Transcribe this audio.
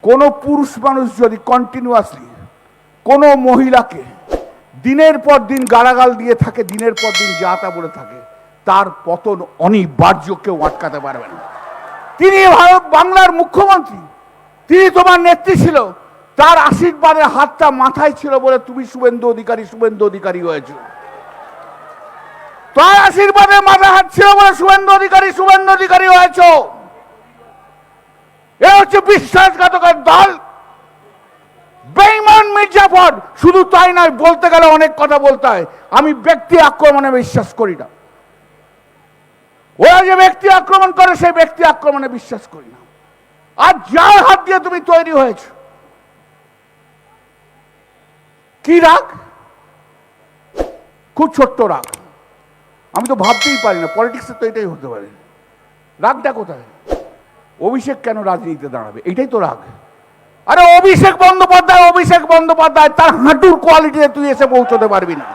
কোনো পুরুষ মানুষ যদি কন্টিনিউয়াসলি কোনো মহিলাকে দিনের পর দিন গালাগাল দিয়ে থাকে, দিনের পর দিন যা তা বলে থাকে, তার পতন অনিবার্য, কেউ আটকাতে পারবে না। তিনি ভারত বাংলার মুখ্যমন্ত্রী, তিনি তোমার নেত্রী ছিল, তার আশীর্বাদের হাতটা মাথায় ছিল বলে তুমি শুভেন্দু অধিকারী হয়েছ। তার আশীর্বাদে মাথায় হাত ছিল বলে শুভেন্দু অধিকারী হয়েছ। এ হচ্ছে বিশ্বাসঘাতকের দল, বেঈমান মির্জাফর। শুধু তাই নয়, বলতে গেলে অনেক কথা বলতে হয়। আমি ব্যক্তি আক্রমণে বিশ্বাস করি না। ওরা যে ব্যক্তি আক্রমণ করে, সেই ব্যক্তি আক্রমণে বিশ্বাস করি না। আর যার হাত দিয়ে তুমি তৈরি হয়েছ, কি রাগ? খুব ছোট্ট রাগ, আমি তো ভাবতেই পারি না পলিটিক্সে তো এটাই হতে পারে। রাগটা কোথায়? অভিষেক কেন রাজনীতিতে দাঁড়াবে, এটাই তো রাগ। আরে অভিষেক বন্দ্যোপাধ্যায় তার হাঁটুর কোয়ালিটিতে তুই এসে পৌঁছতে পারবি না।